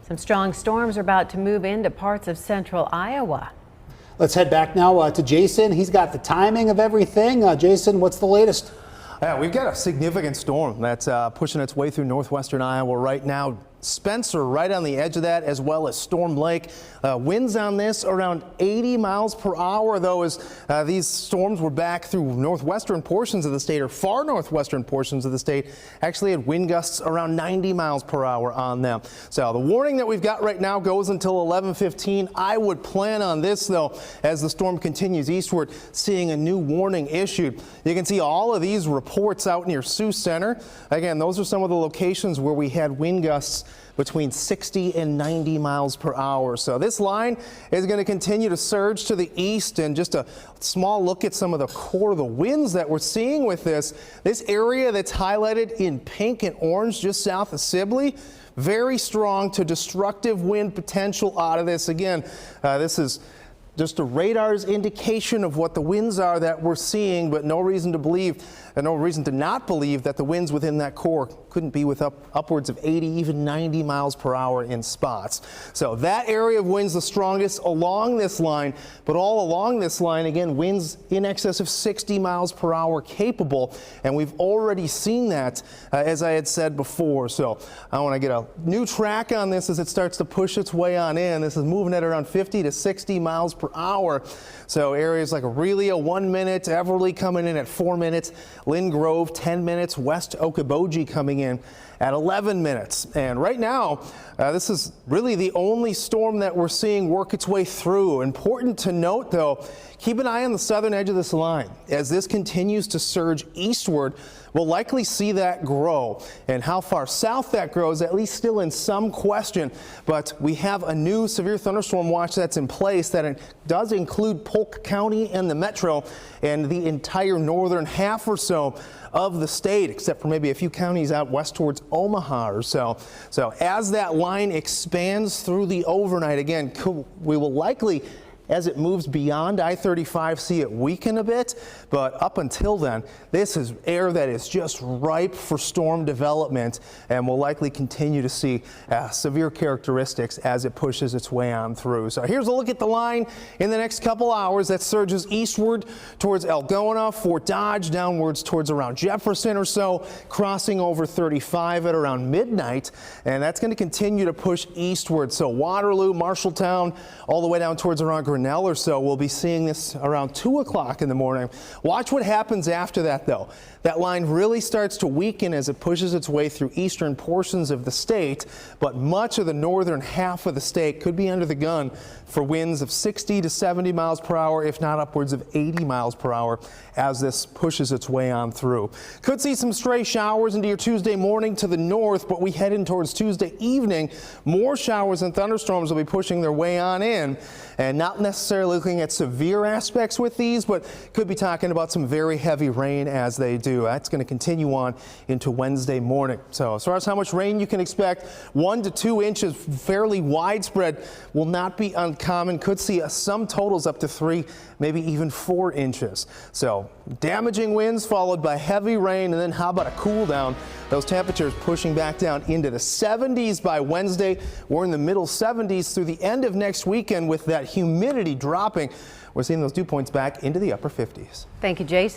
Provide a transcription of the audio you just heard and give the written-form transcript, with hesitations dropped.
Some strong storms are about to move into parts of central Iowa. Let's head back now to Jason. He's got the timing of everything. Jason, what's the latest? Yeah, we've got a significant storm that's pushing its way through northwestern Iowa right now. Spencer right on the edge of that, as well as Storm Lake. Winds on this around 80 miles per hour, though, as these storms were back through northwestern portions of the state, or far northwestern portions of the state. Actually had wind gusts around 90 miles per hour on them. So the warning that we've got right now goes until 11:15. I would plan on this, though, as the storm continues eastward, seeing a new warning issued. You can see all of these reports out near Sioux Center. Again, those are some of the locations where we had wind gusts between 60 and 90 miles per hour. So this line is going to continue to surge to the east, and just a small look at some of the core of the winds that we're seeing with this. This area that's highlighted in pink and orange just south of Sibley, very strong to destructive wind potential out of this. Again, this is just a radar's indication of what the winds are that we're seeing, but no reason to believe, and no reason to not believe that the winds within that core couldn't be with upwards of 80, even 90 miles per hour in spots. So that area of winds the strongest along this line, but all along this line, again, winds in excess of 60 miles per hour capable, and we've already seen that, as I had said before. So I want to get a new track on this as it starts to push its way on in. This is moving at around 50 to 60 miles per hour. So areas like Aurelia, 1 minute, Everly coming in at 4 minutes, Lynn Grove, 10 minutes, West Okoboji coming in at 11 minutes. And right now, this is really the only storm that we're seeing work its way through. Important to note, though, keep an eye on the southern edge of this line. As this continues to surge eastward, we'll likely see that grow. And how far south that grows, at least still in some question. But we have a new severe thunderstorm watch that's in place that does include Polk County and the metro and the entire northern half or so of the state, except for maybe a few counties out west towards Omaha or so. So as that line expands through the overnight, again, we will likely, as it moves beyond I-35, see it weaken a bit, but up until then, this is air that is just ripe for storm development, and we'll likely continue to see severe characteristics as it pushes its way on through. So here's a look at the line in the next couple hours that surges eastward towards Algona, Fort Dodge, downwards towards around Jefferson or so, crossing over 35 at around midnight, and that's going to continue to push eastward. So Waterloo, Marshalltown, all the way down towards around Grinnell or so. We'll be seeing this around 2 o'clock in the morning. Watch what happens after that, though. That line really starts to weaken as it pushes its way through eastern portions of the state, but much of the northern half of the state could be under the gun for winds of 60 to 70 miles per hour, if not upwards of 80 miles per hour as this pushes its way on through. Could see some stray showers into your Tuesday morning to the north, but we head in towards Tuesday evening. More showers and thunderstorms will be pushing their way on in, and not necessarily looking at severe aspects with these, but could be talking about some very heavy rain as they do. That's going to continue on into Wednesday morning. So as far as how much rain you can expect, 1 to 2 inches, fairly widespread, will not be uncommon. Could see some totals up to 3, maybe even 4 inches. So damaging winds followed by heavy rain, and then how about a cool down? Those temperatures pushing back down into the 70s by Wednesday. We're in the middle 70s through the end of next weekend with that humidity dropping. We're seeing those dew points back into the upper 50s. Thank you, Jason.